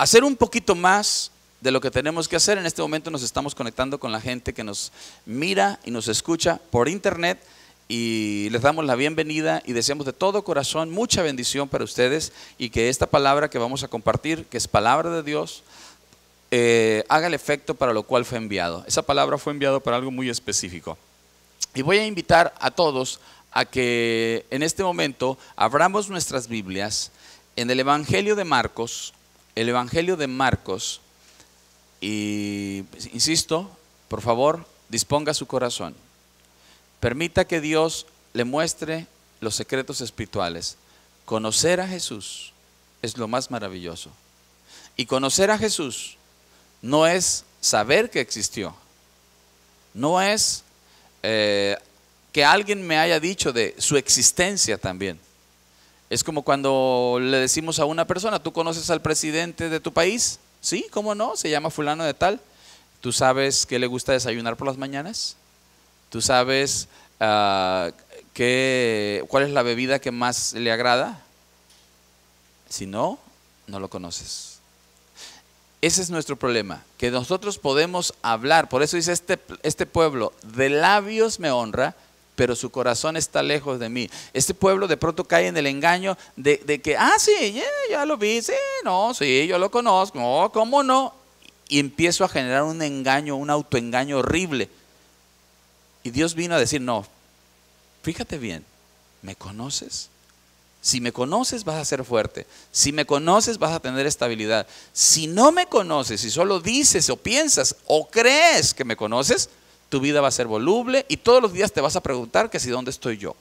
hacer un poquito más de lo que tenemos que hacer. En este momento nos estamos conectando con la gente que nos mira y nos escucha por internet, y les damos la bienvenida y deseamos de todo corazón mucha bendición para ustedes, y que esta palabra que vamos a compartir, que es palabra de Dios, haga el efecto para lo cual fue enviado. Esa palabra fue enviada para algo muy específico. Y voy a invitar a todos a que en este momento abramos nuestras Biblias en el Evangelio de Marcos. El Evangelio de Marcos. Y insisto, por favor, disponga su corazón. Permita que Dios le muestre los secretos espirituales. Conocer a Jesús es lo más maravilloso. Y conocer a Jesús no es saber que existió. No es que alguien me haya dicho de su existencia también. Es como cuando le decimos a una persona: ¿tú conoces al presidente de tu país? Sí, ¿cómo no? Se llama fulano de tal. ¿Tú sabes que le gusta desayunar por las mañanas? ¿Tú sabes cuál es la bebida que más le agrada? Si no, no lo conoces. Ese es nuestro problema, que nosotros podemos hablar. Por eso dice este pueblo: de labios me honra, pero su corazón está lejos de mí. Este pueblo de pronto cae en el engaño de que, sí, ya lo vi, sí, no, sí, yo lo conozco, no, ¿cómo no? Y empiezo a generar un engaño, un autoengaño horrible. Y Dios vino a decir: no, fíjate bien, ¿me conoces? Si me conoces vas a ser fuerte. Si me conoces vas a tener estabilidad. Si no me conoces, si solo dices o piensas o crees que me conoces, tu vida va a ser voluble y todos los días te vas a preguntar que si dónde estoy yo.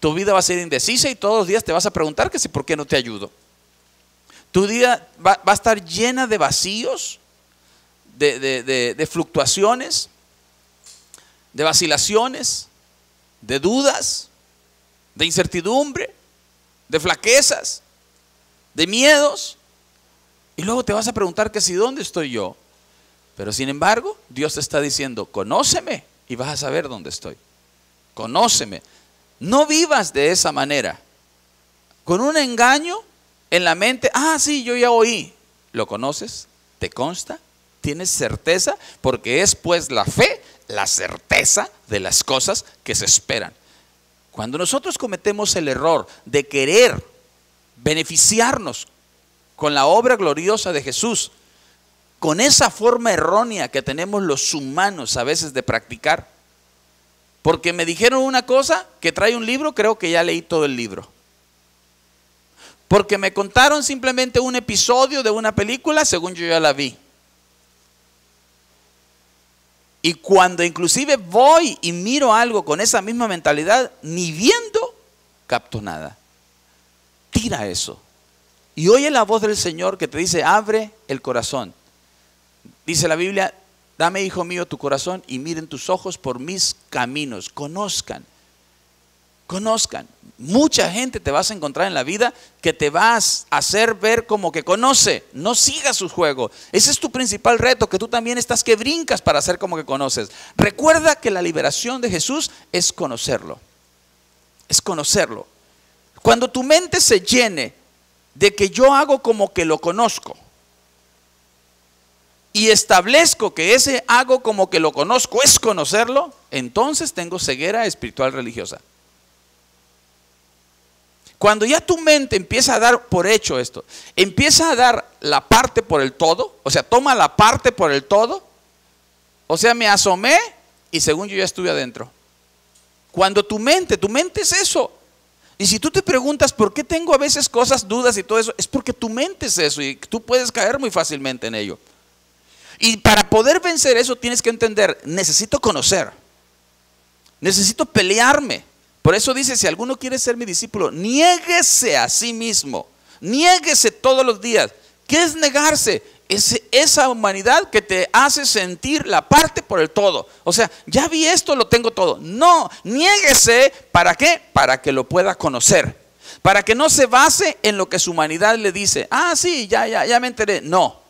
Tu vida va a ser indecisa y todos los días te vas a preguntar que si por qué no te ayudo. Tu vida va a estar llena de vacíos, de fluctuaciones, de vacilaciones, de dudas, de incertidumbre, de flaquezas, de miedos. Y luego te vas a preguntar que si dónde estoy yo. Pero sin embargo, Dios te está diciendo: conóceme y vas a saber dónde estoy. Conóceme. No vivas de esa manera, con un engaño en la mente. Sí, yo ya oí. ¿Lo conoces? ¿Te consta? ¿Tienes certeza? Porque es pues la fe, la certeza de las cosas que se esperan. Cuando nosotros cometemos el error de querer beneficiarnos con la obra gloriosa de Jesús, con esa forma errónea que tenemos los humanos a veces de practicar, porque me dijeron una cosa que trae un libro, creo que ya leí todo el libro. Porque me contaron simplemente un episodio de una película, según yo ya la vi. Y cuando inclusive voy y miro algo con esa misma mentalidad, ni viendo, capto nada. Tira eso. Y oye la voz del Señor que te dice: abre el corazón. Dice la Biblia: dame, hijo mío, tu corazón y miren tus ojos por mis caminos. Conozcan. Mucha gente te vas a encontrar en la vida que te vas a hacer ver como que conoce. No sigas su juego. Ese es tu principal reto, que tú también estás que brincas para hacer como que conoces. Recuerda que la liberación de Jesús es conocerlo. Es conocerlo. Cuando tu mente se llene de que yo hago como que lo conozco, y establezco que ese hago como que lo conozco es conocerlo, entonces tengo ceguera espiritual religiosa. Cuando ya tu mente empieza a dar por hecho esto, empieza a dar la parte por el todo, o sea, toma la parte por el todo, o sea, me asomé y según yo ya estuve adentro. Cuando tu mente es eso. Y si tú te preguntas por qué tengo a veces cosas, dudas y todo eso, es porque tu mente es eso y tú puedes caer muy fácilmente en ello. Y para poder vencer eso tienes que entender: necesito conocer, necesito pelearme. Por eso dice: si alguno quiere ser mi discípulo, niéguese a sí mismo, niéguese todos los días. ¿Qué es negarse? Es esa humanidad que te hace sentir la parte por el todo. O sea, ya vi esto, lo tengo todo. No, niéguese. ¿Para qué? Para que lo pueda conocer. Para que no se base en lo que su humanidad le dice. Sí, ya me enteré. No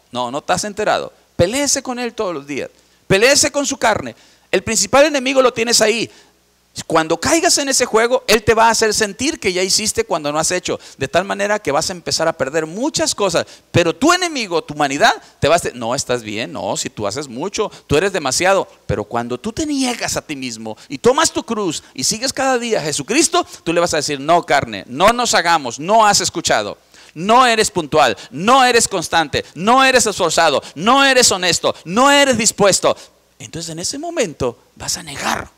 te has enterado. Peléese con él todos los días. Peléese con su carne. El principal enemigo lo tienes ahí. Cuando caigas en ese juego, Él te va a hacer sentir que ya hiciste cuando no has hecho. De tal manera que vas a empezar a perder muchas cosas. Pero tu enemigo, tu humanidad, te va a decir, no, estás bien, no, si tú haces mucho, tú eres demasiado. Pero cuando tú te niegas a ti mismo y tomas tu cruz y sigues cada día a Jesucristo, tú le vas a decir, no, carne, no nos hagamos, no has escuchado. No eres puntual, no eres constante, no eres esforzado, no eres honesto, no eres dispuesto. Entonces en ese momento vas a negar.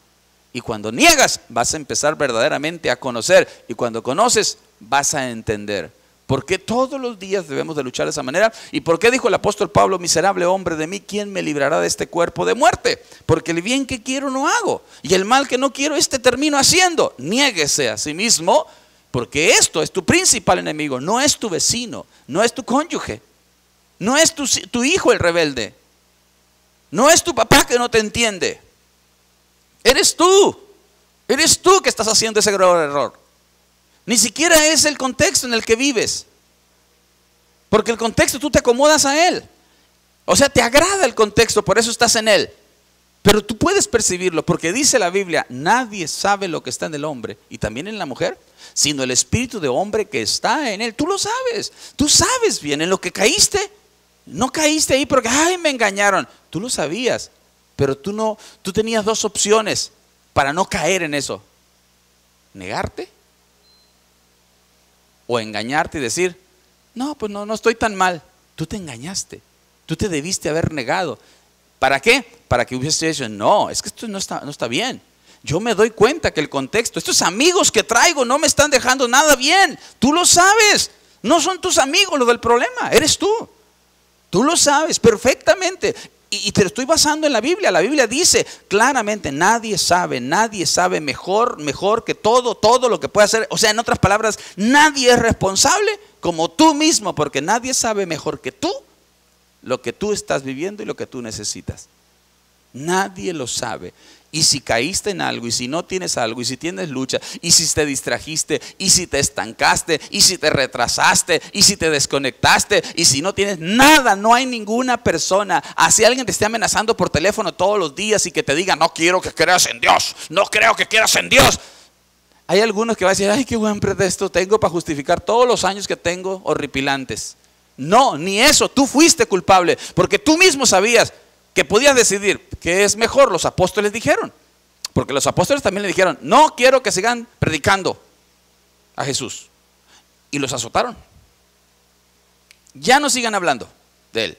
Y cuando niegas, vas a empezar verdaderamente a conocer. Y cuando conoces, vas a entender. ¿Por qué todos los días debemos de luchar de esa manera? ¿Y por qué dijo el apóstol Pablo, miserable hombre de mí, quién me librará de este cuerpo de muerte? Porque el bien que quiero no hago, y el mal que no quiero, termino haciendo. Niéguese a sí mismo, porque esto es tu principal enemigo. No es tu vecino, no es tu cónyuge, no es tu hijo el rebelde, no es tu papá que no te entiende. Eres tú que estás haciendo ese grave error. Ni siquiera es el contexto en el que vives, porque el contexto tú te acomodas a él. O sea, te agrada el contexto, por eso estás en él. Pero tú puedes percibirlo, porque dice la Biblia, nadie sabe lo que está en el hombre, y también en la mujer, sino el espíritu de hombre que está en él. Tú lo sabes, tú sabes bien en lo que caíste. No caíste ahí porque, ay, me engañaron. Tú lo sabías. Pero tú tenías dos opciones para no caer en eso: negarte o engañarte y decir, no, pues no estoy tan mal. Tú te engañaste, tú te debiste haber negado. ¿Para qué? Para que hubiese dicho, no, es que esto no está bien. Yo me doy cuenta que el contexto, estos amigos que traigo no me están dejando nada bien. Tú lo sabes, no son tus amigos los del problema, eres tú. Tú lo sabes perfectamente. Y te lo estoy basando en la Biblia. La Biblia dice claramente, nadie sabe mejor que todo lo que puede hacer. O sea, en otras palabras, nadie es responsable como tú mismo, porque nadie sabe mejor que tú lo que tú estás viviendo y lo que tú necesitas. Nadie lo sabe. Y si caíste en algo, y si no tienes algo, y si tienes lucha, y si te distrajiste, y si te estancaste, y si te retrasaste, y si te desconectaste, y si no tienes nada, no hay ninguna persona. Así alguien te esté amenazando por teléfono todos los días y que te diga, no quiero que creas en Dios, no creo que quieras en Dios. Hay algunos que van a decir, ay, qué buen pretexto tengo para justificar todos los años que tengo horripilantes. No, ni eso, tú fuiste culpable, porque tú mismo sabías que podías decidir qué es mejor. Los apóstoles dijeron, porque los apóstoles también le dijeron, no quiero que sigan predicando a Jesús, y los azotaron. Ya no sigan hablando de él.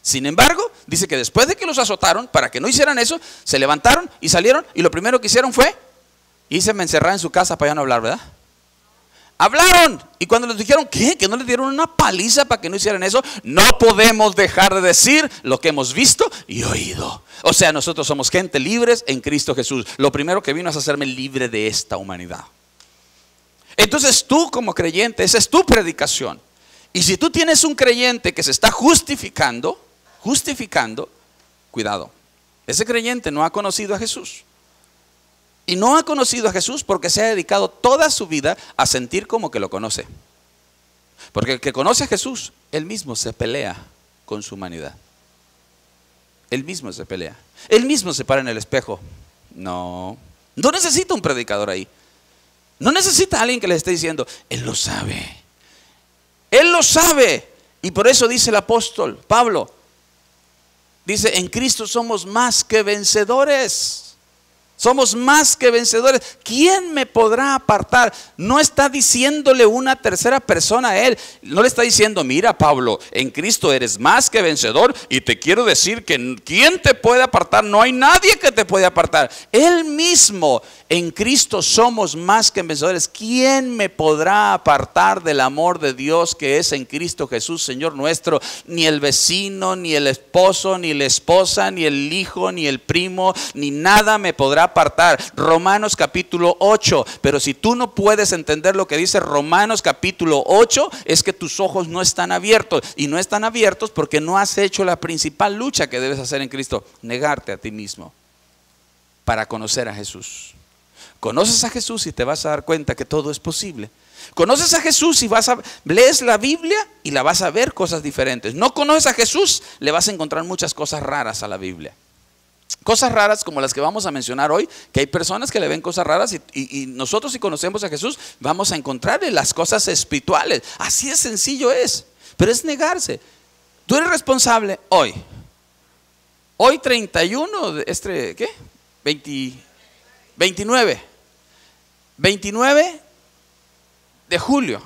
Sin embargo, dice que después de que los azotaron, para que no hicieran eso, se levantaron y salieron, y lo primero que hicieron fue irse a encerrar en su casa para ya no hablar, ¿verdad? Hablaron, y cuando les dijeron que no les dieron una paliza para que no hicieran eso, no podemos dejar de decir lo que hemos visto y oído. O sea, nosotros somos gente libres en Cristo Jesús. Lo primero que vino es hacerme libre de esta humanidad. Entonces tú como creyente, esa es tu predicación. Y si tú tienes un creyente que se está justificando, cuidado, ese creyente no ha conocido a Jesús. Y no ha conocido a Jesús porque se ha dedicado toda su vida a sentir como que lo conoce. Porque el que conoce a Jesús, él mismo se pelea con su humanidad. Él mismo se pelea. Él mismo se para en el espejo. No necesita un predicador ahí. No necesita a alguien que le esté diciendo, él lo sabe. Él lo sabe. Y por eso dice el apóstol Pablo, dice, en Cristo somos más que vencedores. Somos más que vencedores. ¿Quién me podrá apartar? No está diciéndole una tercera persona a él. No le está diciendo, mira Pablo, en Cristo eres más que vencedor, y te quiero decir que ¿quién te puede apartar? No hay nadie que te puede apartar. Él mismo, en Cristo somos más que vencedores. ¿Quién me podrá apartar del amor de Dios que es en Cristo Jesús, Señor nuestro? Ni el vecino, ni el esposo, ni la esposa, ni el hijo, ni el primo, ni nada me podrá apartar. Romanos capítulo 8. Pero si tú no puedes entender lo que dice Romanos capítulo 8, es que tus ojos no están abiertos. Y no están abiertos porque no has hecho la principal lucha que debes hacer en Cristo: negarte a ti mismo para conocer a Jesús. Conoces a Jesús y te vas a dar cuenta que todo es posible. Conoces a Jesús y lees la Biblia y la vas a ver cosas diferentes. No conoces a Jesús, le vas a encontrar muchas cosas raras a la Biblia. Cosas raras como las que vamos a mencionar hoy, que hay personas que le ven cosas raras y nosotros, si conocemos a Jesús, vamos a encontrarle las cosas espirituales. Así de sencillo es, pero es negarse. Tú eres responsable hoy 31 de ¿qué? 29 de julio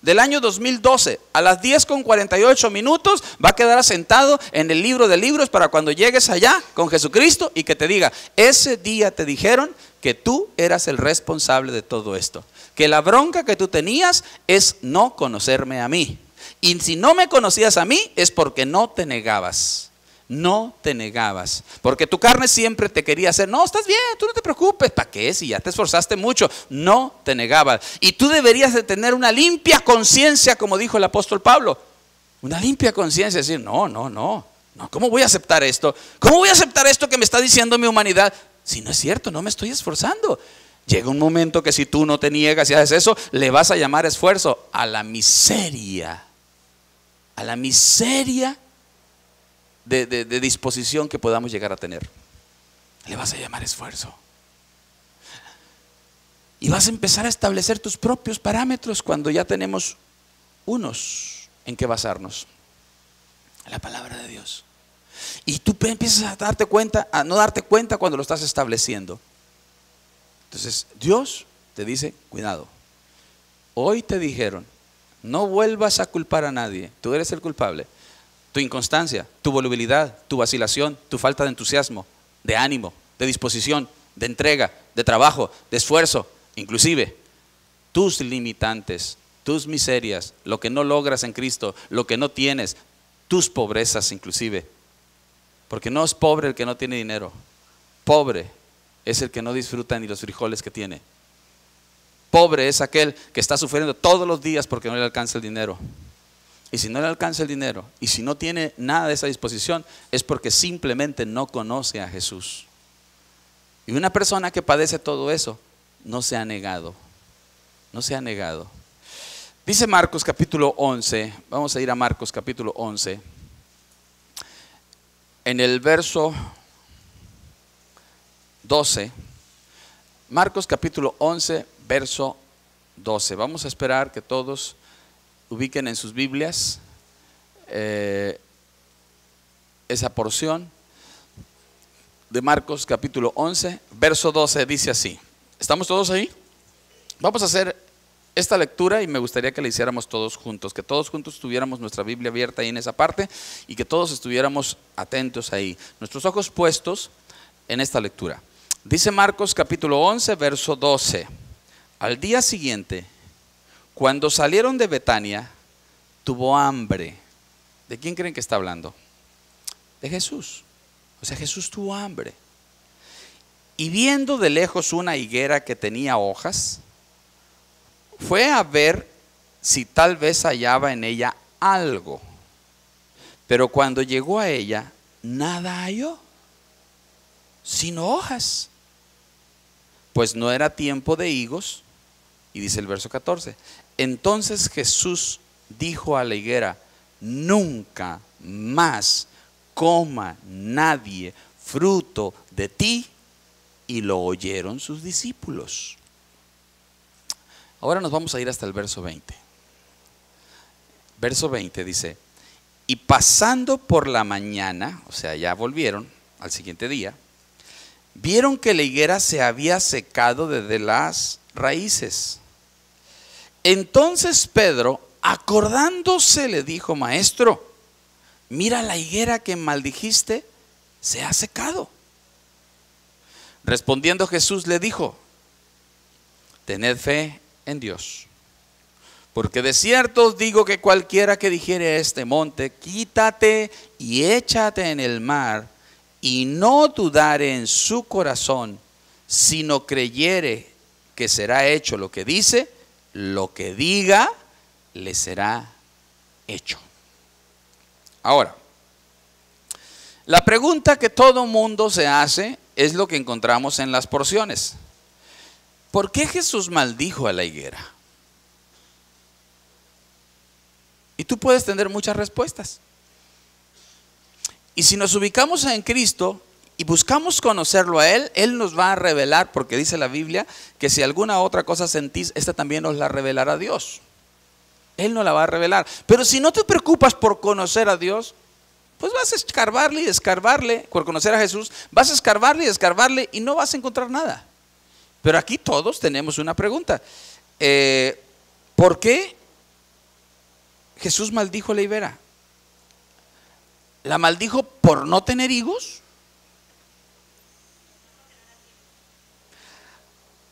del año 2012, a las 10:48 va a quedar asentado en el libro de libros para cuando llegues allá con Jesucristo y que te diga: ese día te dijeron que tú eras el responsable de todo esto, que la bronca que tú tenías es no conocerme a mí, y si no me conocías a mí es porque no te negabas. No te negabas, porque tu carne siempre te quería hacer: no, estás bien, tú no te preocupes, ¿para qué? Si ya te esforzaste mucho. No te negabas. Y tú deberías de tener una limpia conciencia, como dijo el apóstol Pablo. Una limpia conciencia, decir: no, ¿cómo voy a aceptar esto? ¿Cómo voy a aceptar esto que me está diciendo mi humanidad? Si no es cierto, no me estoy esforzando. Llega un momento que si tú no te niegas y haces eso, le vas a llamar esfuerzo a la miseria. A la miseria de disposición que podamos llegar a tener. Le vas a llamar esfuerzo. Y vas a empezar a establecer tus propios parámetros cuando ya tenemos unos en que basarnos. La palabra de Dios. Y tú empiezas a darte cuenta, a no darte cuenta cuando lo estás estableciendo. Entonces Dios te dice: cuidado. Hoy te dijeron: no vuelvas a culpar a nadie, tú eres el culpable. Tu inconstancia, tu volubilidad, tu vacilación, tu falta de entusiasmo, de ánimo, de disposición, de entrega, de trabajo, de esfuerzo, inclusive tus limitantes, tus miserias, lo que no logras en Cristo, lo que no tienes, tus pobrezas inclusive. Porque no es pobre el que no tiene dinero, pobre es el que no disfruta ni los frijoles que tiene. Pobre es aquel que está sufriendo todos los días porque no le alcanza el dinero. Y si no le alcanza el dinero, y si no tiene nada de esa disposición, es porque simplemente no conoce a Jesús. Y una persona que padece todo eso, no se ha negado. No se ha negado. Dice Marcos capítulo 11, vamos a ir a Marcos capítulo 11. En el verso 12, Marcos capítulo 11, verso 12. Vamos a esperar que todos ubiquen en sus Biblias esa porción de Marcos capítulo 11, verso 12, dice así. ¿Estamos todos ahí? Vamos a hacer esta lectura y me gustaría que la hiciéramos todos juntos, que todos juntos tuviéramos nuestra Biblia abierta ahí en esa parte y que todos estuviéramos atentos ahí, nuestros ojos puestos en esta lectura. Dice Marcos capítulo 11, verso 12. Al día siguiente, cuando salieron de Betania, tuvo hambre. ¿De quién creen que está hablando? De Jesús. O sea, Jesús tuvo hambre. Y viendo de lejos una higuera que tenía hojas, fue a ver si tal vez hallaba en ella algo. Pero cuando llegó a ella, nada halló, sino hojas, pues no era tiempo de higos. Y dice el verso 14: entonces Jesús dijo a la higuera: nunca más coma nadie fruto de ti. Y lo oyeron sus discípulos. Ahora nos vamos a ir hasta el verso 20. Verso 20 dice: y pasando por la mañana, o sea, ya volvieron al siguiente día, vieron que la higuera se había secado desde las raíces. Entonces Pedro, acordándose, le dijo: maestro, mira, la higuera que maldijiste se ha secado. Respondiendo Jesús le dijo: tened fe en Dios, porque de cierto os digo que cualquiera que dijere a este monte: quítate y échate en el mar, y no dudare en su corazón, sino creyere que será hecho lo que dice, lo que diga le será hecho. Ahora, la pregunta que todo mundo se hace es lo que encontramos en las porciones. ¿Por qué Jesús maldijo a la higuera? Y tú puedes tener muchas respuestas. Y si nos ubicamos en Cristo y buscamos conocerlo a Él, Él nos va a revelar, porque dice la Biblia que si alguna otra cosa sentís, esta también nos la revelará Dios. Él nos la va a revelar. Pero si no te preocupas por conocer a Dios, pues vas a escarbarle y escarbarle. Por conocer a Jesús, vas a escarbarle y escarbarle y no vas a encontrar nada. Pero aquí todos tenemos una pregunta. ¿Por qué Jesús maldijo a la higuera? ¿La maldijo por no tener higos?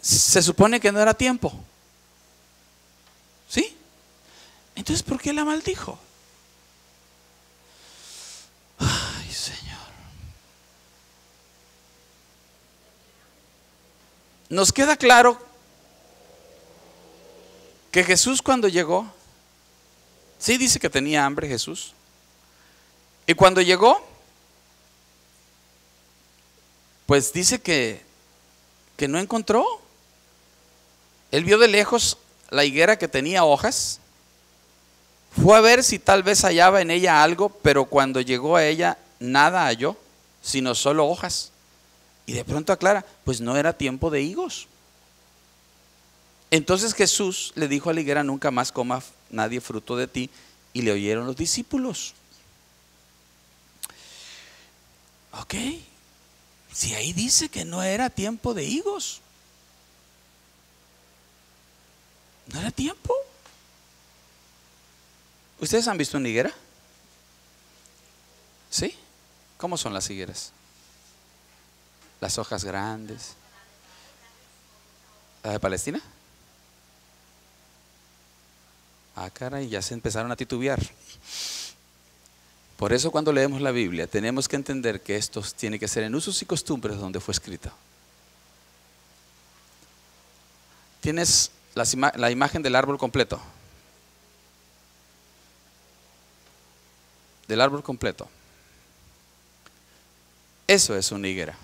Se supone que no era tiempo. ¿Sí? Entonces, ¿por qué la maldijo? Ay, Señor. Nos queda claro que Jesús cuando llegó, sí dice que tenía hambre Jesús. Y cuando llegó, pues dice que no encontró. Él vio de lejos la higuera que tenía hojas. Fue a ver si tal vez hallaba en ella algo, pero cuando llegó a ella nada halló, sino solo hojas. Y de pronto aclara, pues no era tiempo de higos. Entonces Jesús le dijo a la higuera, nunca más coma nadie fruto de ti. Y le oyeron los discípulos. Ok, si ahí dice que no era tiempo de higos, no era tiempo. ¿Ustedes han visto una higuera? ¿Sí? ¿Cómo son las higueras? Las hojas grandes. ¿La de Palestina? Ah, caray, ya se empezaron a titubear. Por eso cuando leemos la Biblia tenemos que entender que esto tiene que ser en usos y costumbres donde fue escrito. Tienes la imagen del árbol completo. Del árbol completo. Eso es una higuera.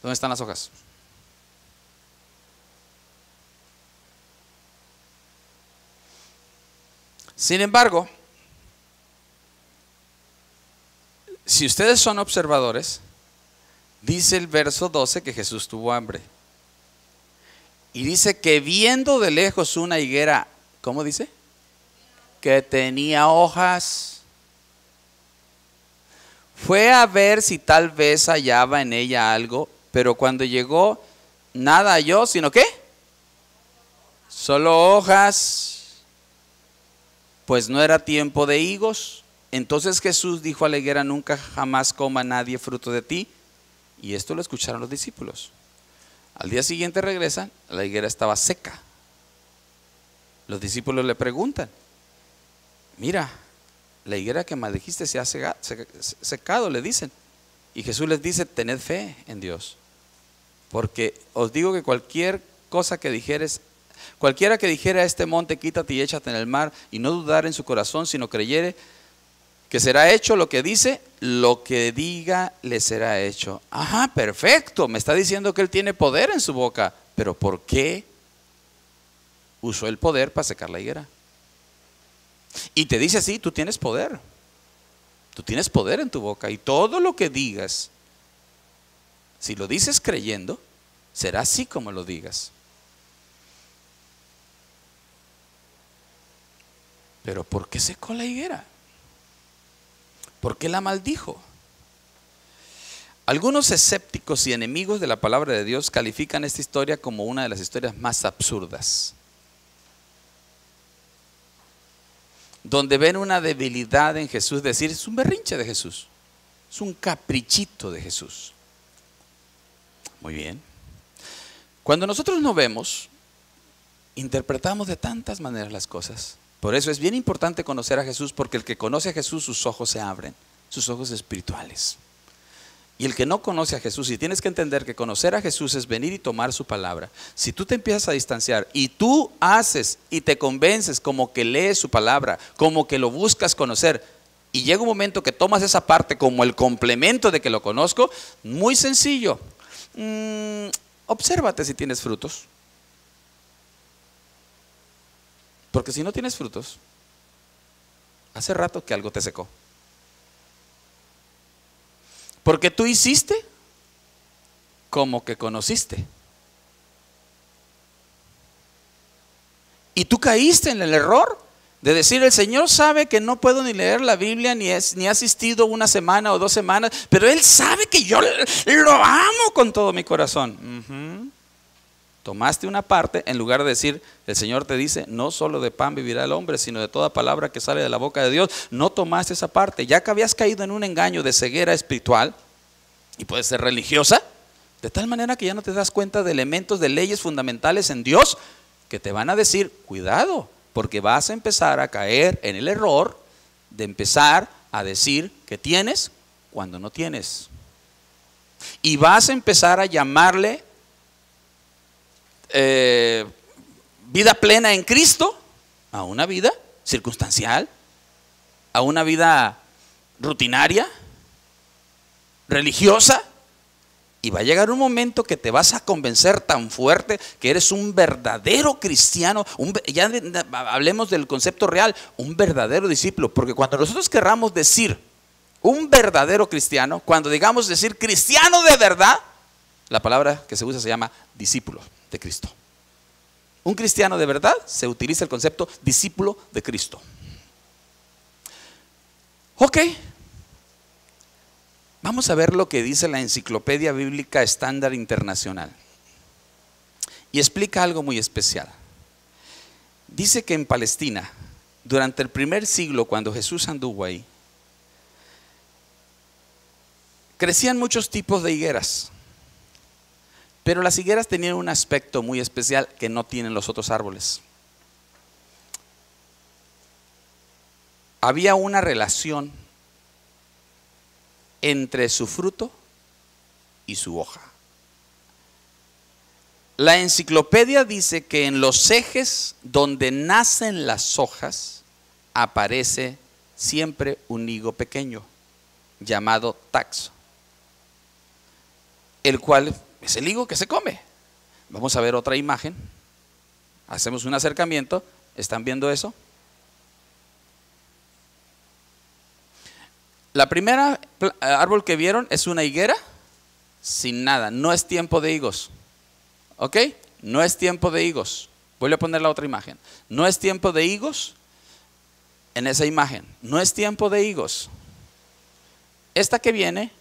¿Dónde están las hojas? Sin embargo, si ustedes son observadores, dice el verso 12 que Jesús tuvo hambre. Y dice que viendo de lejos una higuera, ¿cómo dice? Que tenía hojas. Fue a ver si tal vez hallaba en ella algo, pero cuando llegó, nada halló, sino ¿qué? Solo hojas. Pues no era tiempo de higos. Entonces Jesús dijo a la higuera, nunca jamás coma nadie fruto de ti. Y esto lo escucharon los discípulos. Al día siguiente regresan, la higuera estaba seca. Los discípulos le preguntan, mira, la higuera que maldijiste se ha secado, le dicen. Y Jesús les dice, tened fe en Dios. Porque os digo que cualquiera que dijere a este monte, quítate y échate en el mar, y no dudar en su corazón, sino creyere que será hecho lo que dice, lo que diga le será hecho. Ajá, perfecto, me está diciendo que él tiene poder en su boca, pero ¿por qué usó el poder para secar la higuera? Y te dice así, tú tienes poder en tu boca, y todo lo que digas, si lo dices creyendo, será así como lo digas. Pero ¿por qué secó la higuera? ¿Por qué la maldijo? Algunos escépticos y enemigos de la palabra de Dios califican esta historia como una de las historias más absurdas, donde ven una debilidad en Jesús, decir, es un berrinche de Jesús, es un caprichito de Jesús. Muy bien. Cuando nosotros no vemos, interpretamos de tantas maneras las cosas. Por eso es bien importante conocer a Jesús, porque el que conoce a Jesús, sus ojos se abren, sus ojos espirituales. Y el que no conoce a Jesús, y tienes que entender que conocer a Jesús es venir y tomar su palabra. Si tú te empiezas a distanciar y tú haces y te convences como que lees su palabra, como que lo buscas conocer, y llega un momento que tomas esa parte como el complemento de que lo conozco, muy sencillo. Obsérvate si tienes frutos. Porque si no tienes frutos, hace rato que algo te secó. Porque tú hiciste como que conociste. Y tú caíste en el error de decir: el Señor sabe que no puedo ni leer la Biblia, ni he asistido una semana o 2 semanas, pero Él sabe que yo lo amo con todo mi corazón. Tomaste una parte en lugar de decir: el Señor te dice, no solo de pan vivirá el hombre, sino de toda palabra que sale de la boca de Dios. No tomaste esa parte, ya que habías caído en un engaño de ceguera espiritual, y puede ser religiosa, de tal manera que ya no te das cuenta de elementos, de leyes fundamentales en Dios, que te van a decir: cuidado, porque vas a empezar a caer en el error de empezar a decir que tienes cuando no tienes. Y vas a empezar a llamarle vida plena en Cristo a una vida circunstancial, a una vida rutinaria, religiosa. Y va a llegar un momento que te vas a convencer tan fuerte que eres un verdadero cristiano, ya hablemos del concepto real, un verdadero discípulo. Porque cuando nosotros querramos decir un verdadero cristiano, cuando digamos decir cristiano de verdad, la palabra que se usa se llama discípulo de Cristo. Un cristiano de verdad, se utiliza el concepto discípulo de Cristo. Ok. Vamos a ver lo que dice la Enciclopedia Bíblica Estándar Internacional. Y explica algo muy especial. Dice que en Palestina, durante el primer siglo, cuando Jesús anduvo ahí, crecían muchos tipos de higueras. Pero las higueras tenían un aspecto muy especial que no tienen los otros árboles. Había una relación entre su fruto y su hoja. La enciclopedia dice que en los ejes donde nacen las hojas aparece siempre un higo pequeño llamado taxo, el cual es el higo que se come. Vamos a ver otra imagen. Hacemos un acercamiento. ¿Están viendo eso? La primera árbol que vieron es una higuera sin nada. No es tiempo de higos. ¿Ok? No es tiempo de higos. Voy a poner la otra imagen. No es tiempo de higos en esa imagen. No es tiempo de higos. Esta que viene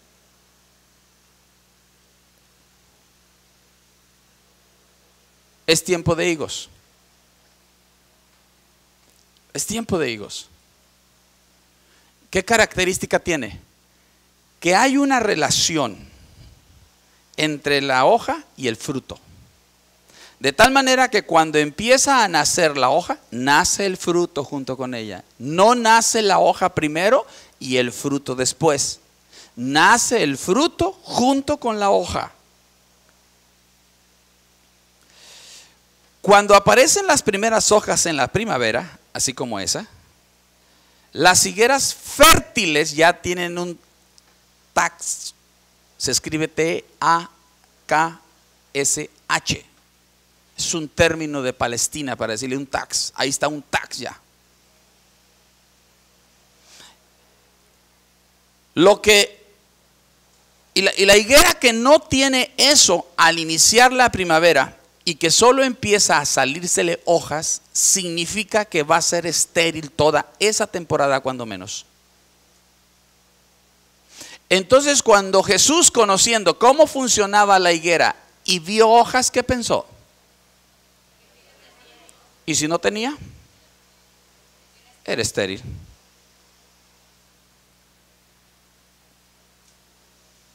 es tiempo de higos. Es tiempo de higos. ¿Qué característica tiene? Que hay una relación entre la hoja y el fruto. De tal manera que cuando empieza a nacer la hoja, nace el fruto junto con ella. No nace la hoja primero y el fruto después. Nace el fruto junto con la hoja. Cuando aparecen las primeras hojas en la primavera, así como esa, las higueras fértiles ya tienen un tax. Se escribe T-A-K-S-H. Es un término de Palestina para decirle un tax. Ahí está un tax ya. Y la higuera que no tiene eso al iniciar la primavera y que solo empieza a salírsele hojas, significa que va a ser estéril toda esa temporada cuando menos. Entonces, cuando Jesús, conociendo cómo funcionaba la higuera y vio hojas, ¿qué pensó? ¿Y si no tenía? Era estéril.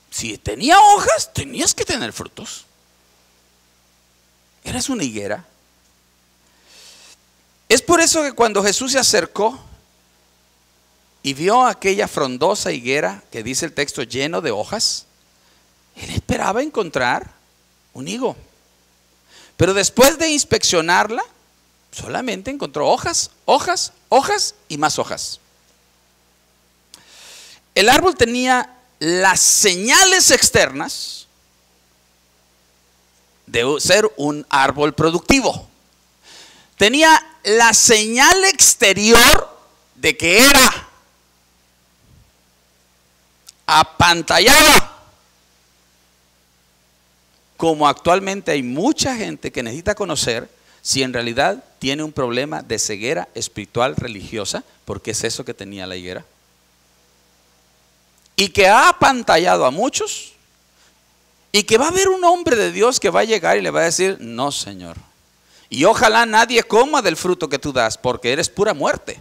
Si tenía hojas, tenías que tener frutos. Eras una higuera. Es por eso que cuando Jesús se acercó y vio aquella frondosa higuera que dice el texto lleno de hojas, él esperaba encontrar un higo. Pero después de inspeccionarla, solamente encontró hojas, hojas, hojas y más hojas. El árbol tenía las señales externas de ser un árbol productivo. Tenía la señal exterior de que era apantallaba. Como actualmente hay mucha gente que necesita conocer si en realidad tiene un problema de ceguera espiritual religiosa, porque es eso que tenía la higuera. Y que ha apantallado a muchos, y que va a haber un hombre de Dios que va a llegar y le va a decir: no, Señor, y ojalá nadie coma del fruto que tú das, porque eres pura muerte,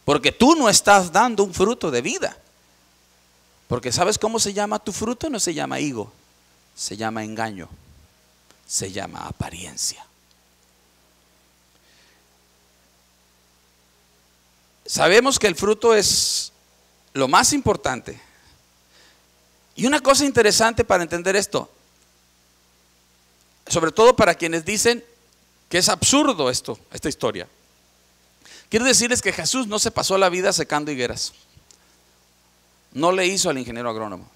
porque tú no estás dando un fruto de vida. Porque ¿sabes cómo se llama tu fruto? No se llama higo, se llama engaño, se llama apariencia. Sabemos que el fruto es lo más importante. Y una cosa interesante para entender esto, sobre todo para quienes dicen que es absurdo esta historia. Quiero decirles que Jesús no se pasó la vida secando higueras. No le hizo al ingeniero agrónomo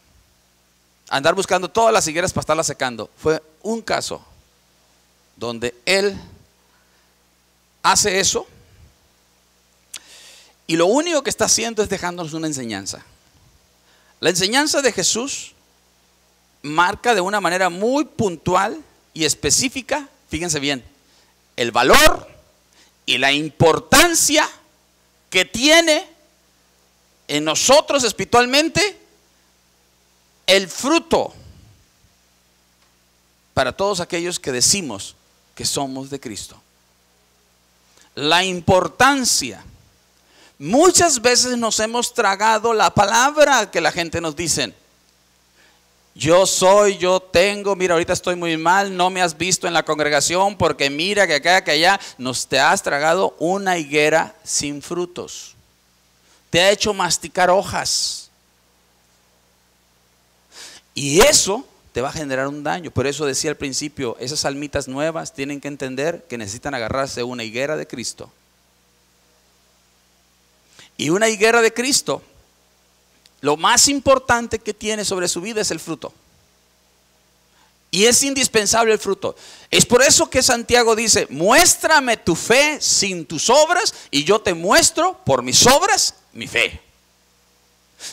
andar buscando todas las higueras para estarlas secando. Fue un caso donde él hace eso, y lo único que está haciendo es dejándonos una enseñanza. La enseñanza de Jesús marca de una manera muy puntual y específica, fíjense bien, el valor y la importancia que tiene en nosotros espiritualmente el fruto para todos aquellos que decimos que somos de Cristo. La importancia. Muchas veces nos hemos tragado la palabra que la gente nos dice. Yo soy, yo tengo, mira, ahorita estoy muy mal, no me has visto en la congregación porque mira que acá, que allá. Te has tragado una higuera sin frutos. Te ha hecho masticar hojas. Y eso te va a generar un daño. Por eso decía al principio, esas almitas nuevas tienen que entender que necesitan agarrarse a una higuera de Cristo. Y una higuera de Cristo, lo más importante que tiene sobre su vida es el fruto. Y es indispensable el fruto. Es por eso que Santiago dice: muéstrame tu fe sin tus obras, y yo te muestro por mis obras mi fe.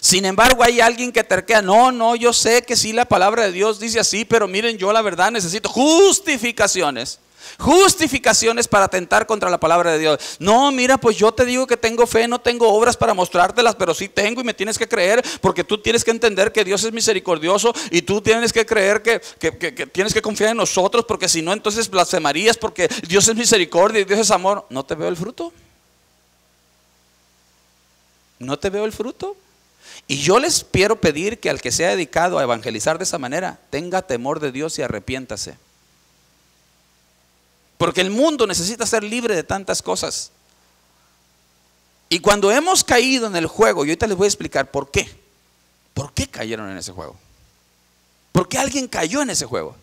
Sin embargo, hay alguien que terquea: no, yo sé que sí, la palabra de Dios dice así, pero miren, yo la verdad necesito justificaciones para atentar contra la palabra de Dios. No, mira, pues yo te digo que tengo fe, no tengo obras para mostrártelas, pero sí tengo, y me tienes que creer, porque tú tienes que entender que Dios es misericordioso, y tú tienes que creer que tienes que confiar en nosotros, porque si no, entonces blasfemarías, porque Dios es misericordia y Dios es amor. No te veo el fruto. No te veo el fruto. Y yo les quiero pedir que al que sea dedicado a evangelizar de esa manera, tenga temor de Dios y arrepiéntase. Porque el mundo necesita ser libre de tantas cosas. Y cuando hemos caído en el juego, y ahorita les voy a explicar por qué. ¿Por qué cayeron en ese juego? ¿Por qué alguien cayó en ese juego?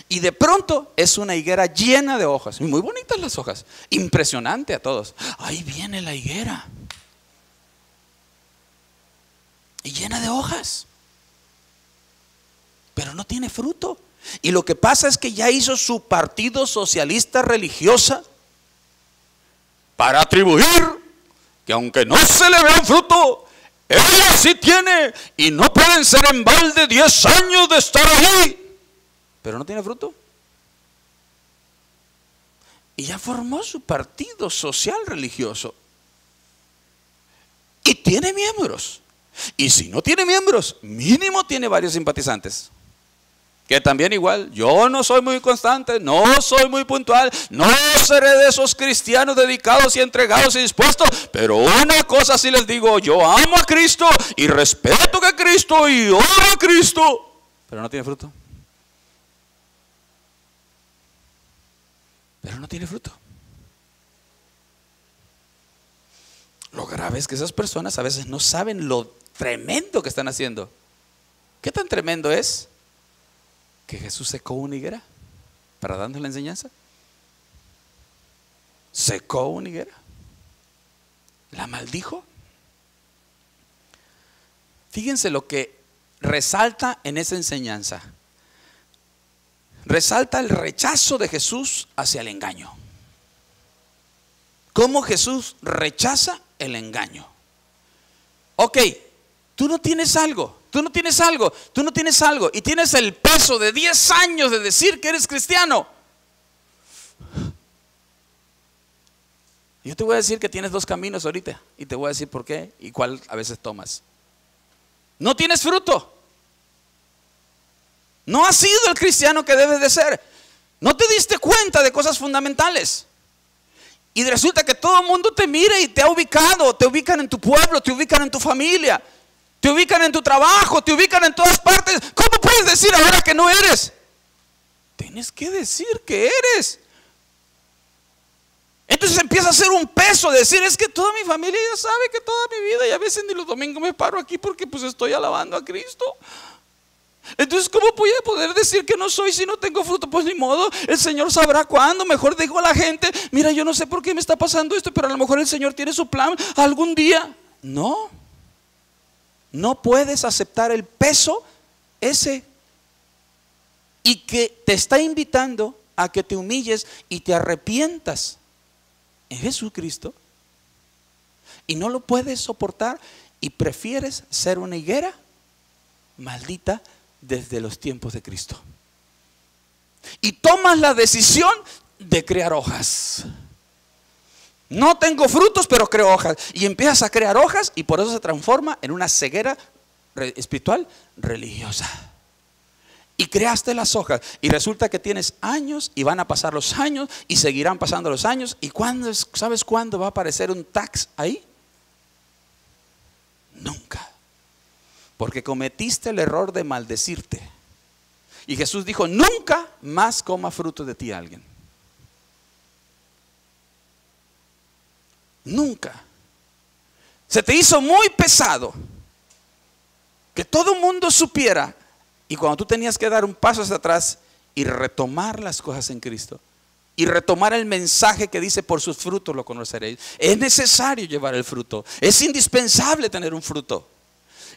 Y de pronto es una higuera llena de hojas. Muy bonitas las hojas. Impresionante a todos. Ahí viene la higuera. Y llena de hojas. Pero no tiene fruto. Y lo que pasa es que ya hizo su partido socialista religiosa para atribuir que aunque no se le vea un fruto, ella sí tiene, y no pueden ser en balde 10 años de estar ahí, pero no tiene fruto. Y ya formó su partido social religioso y tiene miembros. Y si no tiene miembros, mínimo tiene varios simpatizantes. Que también igual, yo no soy muy constante, no soy muy puntual, no seré de esos cristianos dedicados y entregados y dispuestos, pero una cosa sí les digo: yo amo a Cristo y respeto a Cristo y oro a Cristo, pero no tiene fruto. Pero no tiene fruto. Lo grave es que esas personas a veces no saben lo tremendo que están haciendo. ¿Qué tan tremendo es? Que Jesús secó una higuera para darnos la enseñanza. Secó una higuera, la maldijo. Fíjense lo que resalta en esa enseñanza. Resalta el rechazo de Jesús hacia el engaño. ¿Cómo Jesús rechaza el engaño? Ok, tú no tienes algo, tú no tienes algo y tienes el peso de 10 años de decir que eres cristiano. Yo te voy a decir que tienes dos caminos ahorita y te voy a decir por qué y cuál a veces tomas. No tienes fruto. No has sido el cristiano que debes de ser. No te diste cuenta de cosas fundamentales. Y resulta que todo el mundo te mira y te ha ubicado. Te ubican en tu pueblo, te ubican en tu familia, te ubican en tu trabajo, te ubican en todas partes. ¿Cómo puedes decir ahora que no eres? Tienes que decir que eres. Entonces empieza a ser un peso decir, es que toda mi familia ya sabe que toda mi vida, y a veces ni los domingos me paro aquí porque pues estoy alabando a Cristo. Entonces, ¿cómo voy a poder decir que no soy si no tengo fruto? Pues ni modo, el Señor sabrá cuándo. Mejor digo a la gente, mira, yo no sé por qué me está pasando esto, pero a lo mejor el Señor tiene su plan algún día. No puedes aceptar el peso ese, y que te está invitando a que te humilles y te arrepientas en Jesucristo, y no lo puedes soportar y prefieres ser una higuera maldita desde los tiempos de Cristo, y tomas la decisión de crear hojas. No tengo frutos, pero creo hojas, y empiezas a crear hojas, y por eso se transforma en una ceguera espiritual religiosa. Y creaste las hojas, y resulta que tienes años, y van a pasar los años, y seguirán pasando los años. ¿Y sabes cuándo va a aparecer un tax ahí? Nunca. Porque cometiste el error de maldecirte. Y Jesús dijo, nunca más coma fruto de ti alguien. Nunca. Se te hizo muy pesado que todo el mundo supiera. Y cuando tú tenías que dar un paso hacia atrás y retomar las cosas en Cristo, y retomar el mensaje que dice, por sus frutos lo conoceréis. Es necesario llevar el fruto. Es indispensable tener un fruto.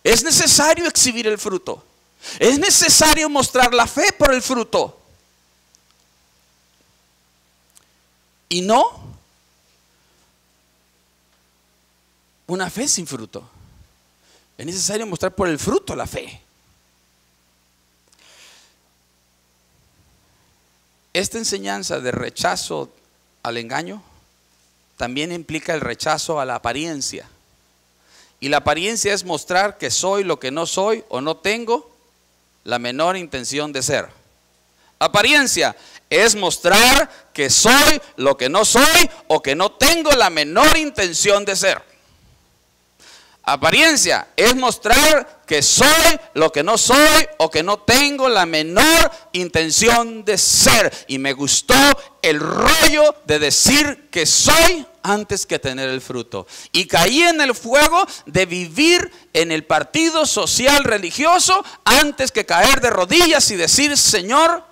Es necesario exhibir el fruto. Es necesario mostrar la fe por el fruto. Y no una fe sin fruto. Es necesario mostrar por el fruto la fe. Esta enseñanza de rechazo al engaño también implica el rechazo a la apariencia. Y la apariencia es mostrar que soy lo que no soy, o no tengo la menor intención de ser. Apariencia es mostrar que soy lo que no soy, o que no tengo la menor intención de ser. Apariencia es mostrar que soy lo que no soy, o que no tengo la menor intención de ser. Y me gustó el rollo de decir que soy antes que tener el fruto. Y caí en el fuego de vivir en el partido social religioso antes que caer de rodillas y decir, Señor,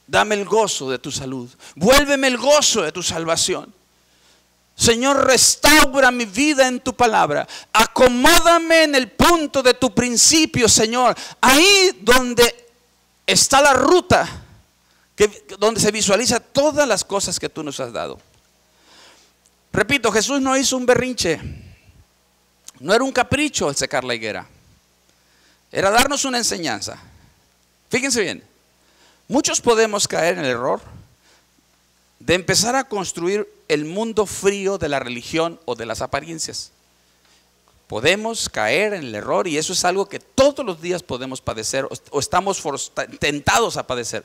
dame el gozo de tu salud. Vuélveme el gozo de tu salvación. Señor, restaura mi vida en tu palabra. Acomódame en el punto de tu principio, Señor. Ahí donde está la ruta, donde se visualiza todas las cosas que tú nos has dado. Repito, Jesús no hizo un berrinche. No era un capricho el secar la higuera. Era darnos una enseñanza. Fíjense bien. Muchos podemos caer en el error de empezar a construir el mundo frío de la religión o de las apariencias. Podemos caer en el error, y eso es algo que todos los días podemos padecer, o estamos tentados a padecer.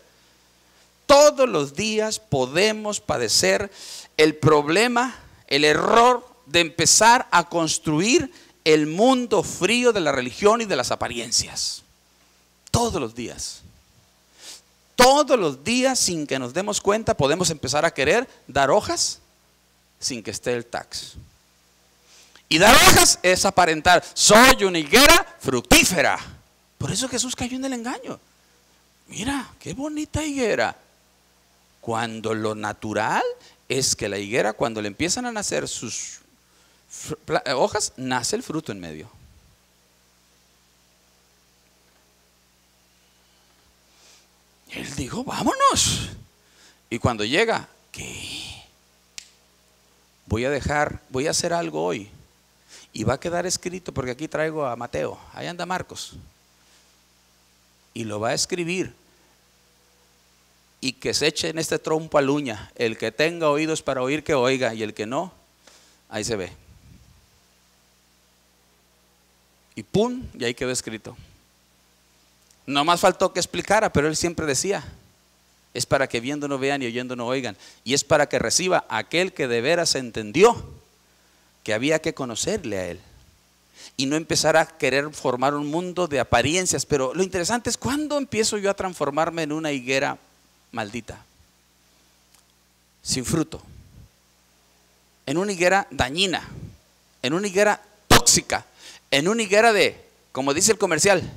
Todos los días podemos padecer el problema, el error de empezar a construir el mundo frío de la religión y de las apariencias. Todos los días. Todos los días, sin que nos demos cuenta, podemos empezar a querer dar hojas sin que esté el tax. Y dar hojas es aparentar, soy una higuera fructífera. Por eso Jesús cayó en el engaño. Mira, qué bonita higuera. Cuando lo natural es que la higuera, cuando le empiezan a nacer sus hojas, nace el fruto en medio. Él dijo, vámonos. Y cuando llega, ¿qué? Voy a hacer algo hoy. Y va a quedar escrito, porque aquí traigo a Mateo, ahí anda Marcos. Y lo va a escribir. Y que se eche en este trompo al uña. El que tenga oídos para oír, que oiga. Y el que no, ahí se ve. Y pum, y ahí quedó escrito. No más faltó que explicara, pero él siempre decía: es para que viendo no vean y oyendo no oigan. Y es para que reciba aquel que de veras entendió que había que conocerle a él. Y no empezar a querer formar un mundo de apariencias. Pero lo interesante es, ¿cuándo empiezo yo a transformarme en una higuera maldita? Sin fruto. En una higuera dañina. En una higuera tóxica. En una higuera de, como dice el comercial,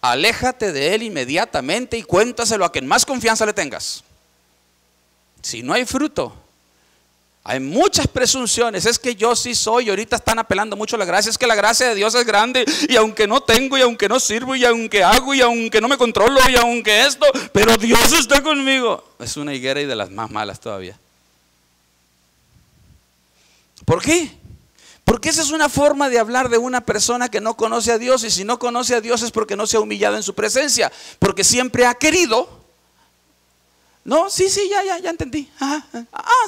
aléjate de él inmediatamente y cuéntaselo a quien más confianza le tengas. Si no hay fruto, hay muchas presunciones. Es que yo sí soy. Ahorita están apelando mucho a la gracia. Es que la gracia de Dios es grande. Y aunque no tengo, y aunque no sirvo, y aunque hago, y aunque no me controlo, y aunque esto, pero Dios está conmigo. Es una higuera y de las más malas todavía. ¿Por qué? Porque esa es una forma de hablar de una persona que no conoce a Dios. Y si no conoce a Dios es porque no se ha humillado en su presencia. Porque siempre ha querido. No, sí, ya entendí.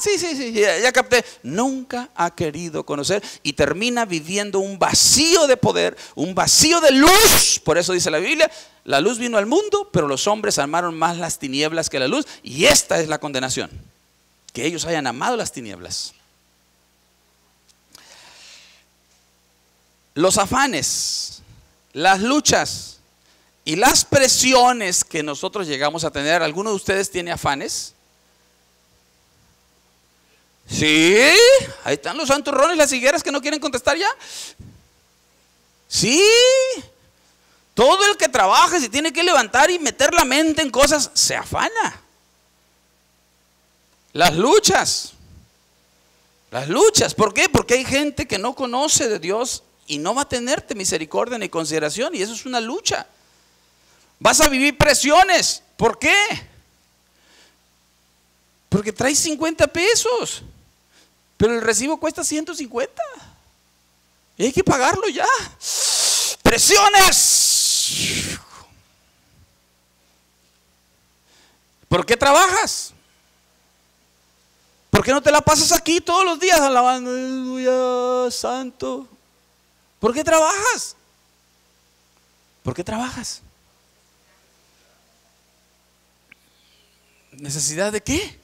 Sí, ya capté. Nunca ha querido conocer y termina viviendo un vacío de poder, un vacío de luz. Por eso dice la Biblia, la luz vino al mundo, pero los hombres amaron más las tinieblas que la luz. Y esta es la condenación, que ellos hayan amado las tinieblas. Los afanes, las luchas y las presiones que nosotros llegamos a tener. ¿Alguno de ustedes tiene afanes? Sí, ahí están los santurrones, las higueras que no quieren contestar ya. Sí, todo el que trabaja se tiene que levantar y meter la mente en cosas, se afana. Las luchas, ¿por qué? Porque hay gente que no conoce de Dios y no va a tenerte misericordia ni consideración, y eso es una lucha. Vas a vivir presiones. ¿Por qué? Porque traes 50 pesos, pero el recibo cuesta 150 y hay que pagarlo ya. Presiones. ¿Por qué trabajas? ¿Por qué no te la pasas aquí todos los días alabando? Aleluya, santo. ¿Por qué trabajas? ¿Por qué trabajas? ¿Necesidad de qué?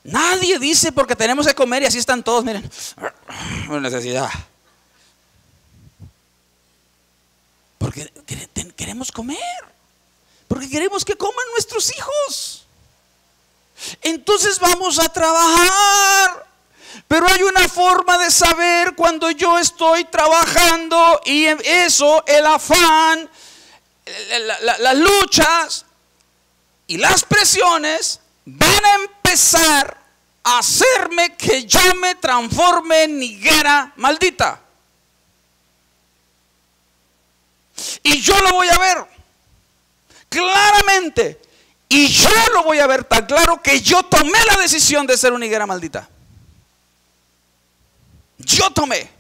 Nadie dice porque tenemos que comer y así están todos, miren. Necesidad. Porque queremos comer. Porque queremos que coman nuestros hijos. Entonces vamos a trabajar. Pero hay una forma de saber cuando yo estoy trabajando, y eso, el afán, las luchas y las presiones van a empezar a hacerme que yo me transforme en higuera maldita. Y yo lo voy a ver claramente. Y yo lo voy a ver tan claro que yo tomé la decisión de ser una higuera maldita. Yo tomé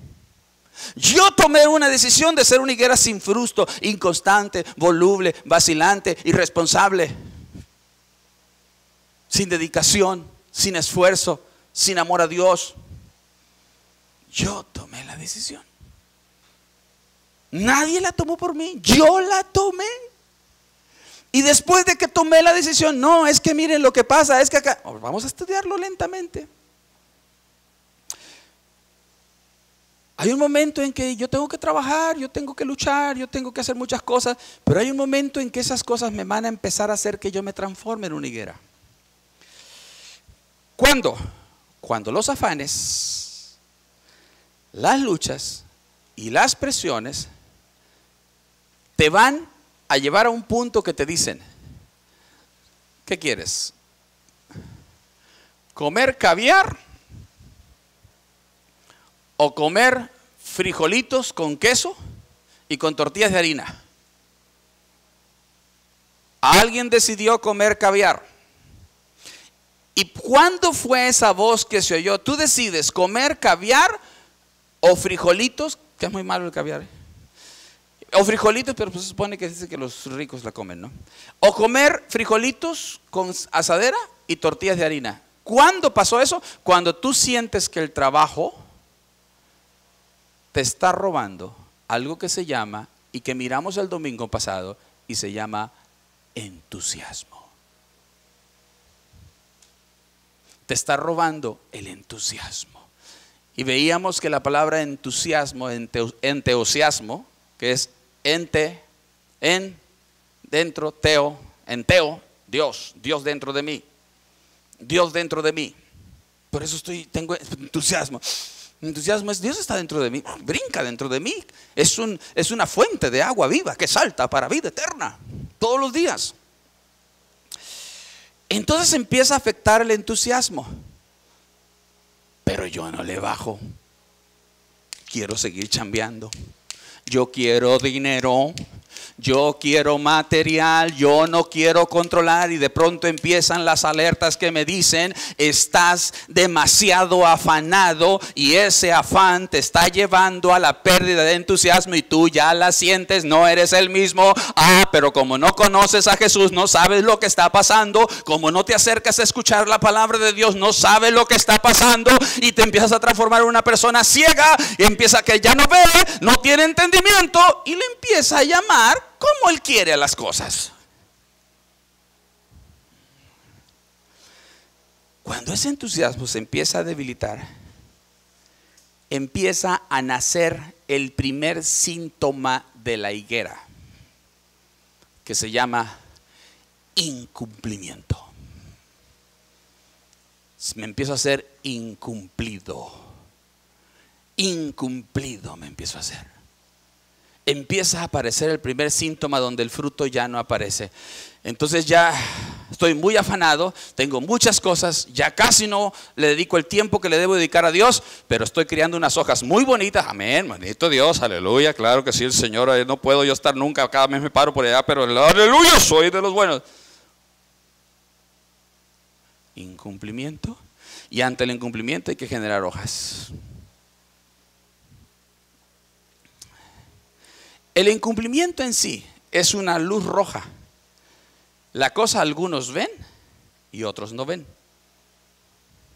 una decisión de ser una higuera sin fruto, inconstante, voluble, vacilante, irresponsable, sin dedicación, sin esfuerzo, sin amor a Dios. Yo tomé la decisión. Nadie la tomó por mí, yo la tomé. Y después de que tomé la decisión, no, es que miren lo que pasa, es que acá, vamos a estudiarlo lentamente. Hay un momento en que yo tengo que trabajar, yo tengo que luchar, yo tengo que hacer muchas cosas, pero hay un momento en que esas cosas me van a empezar a hacer que yo me transforme en una higuera. ¿Cuándo? Cuando los afanes, las luchas y las presiones te van a llevar a un punto que te dicen, ¿qué quieres? ¿Comer caviar? ¿O comer frijolitos con queso y con tortillas de harina? Alguien decidió comer caviar. ¿Y cuándo fue esa voz que se oyó? Tú decides comer caviar o frijolitos, que es muy malo el caviar, o frijolitos, pero pues se supone que dice que los ricos la comen, ¿no? O comer frijolitos con asadera y tortillas de harina. ¿Cuándo pasó eso? Cuando tú sientes que el trabajo te está robando algo que se llama, y que miramos el domingo pasado, y se llama entusiasmo. Te está robando el entusiasmo. Y veíamos que la palabra entusiasmo, enteosiasmo, que es ente, en, dentro, teo, enteo, Dios dentro de mí. Dios dentro de mí. Por eso tengo entusiasmo. Entusiasmo es Dios está dentro de mí, brinca dentro de mí. Es una fuente de agua viva que salta para vida eterna todos los días. Entonces empieza a afectar el entusiasmo. Pero yo no le bajo. Quiero seguir chambeando. Yo quiero dinero. Yo quiero material, yo no quiero controlar, y de pronto empiezan las alertas que me dicen: estás demasiado afanado y ese afán te está llevando a la pérdida de entusiasmo y tú ya la sientes, no eres el mismo. Pero como no conoces a Jesús, no sabes lo que está pasando. Como no te acercas a escuchar la palabra de Dios, no sabes lo que está pasando, y te empiezas a transformar en una persona ciega, y empieza que ya no ve, no tiene entendimiento, y le empieza a llamar como Él quiere a las cosas. Cuando ese entusiasmo se empieza a debilitar, empieza a nacer el primer síntoma de la higuera, que se llama incumplimiento. Me empiezo a ser incumplido. Incumplido me empiezo a hacer. Empieza a aparecer el primer síntoma donde el fruto ya no aparece. Entonces ya estoy muy afanado, tengo muchas cosas, ya casi no le dedico el tiempo que le debo dedicar a Dios, pero estoy criando unas hojas muy bonitas. Amén, bendito Dios, aleluya, claro que sí, el Señor, no puedo yo estar nunca, cada mes me paro por allá, pero aleluya, soy de los buenos. Incumplimiento, y ante el incumplimiento hay que generar hojas. El incumplimiento en sí es una luz roja. La cosa algunos ven y otros no ven.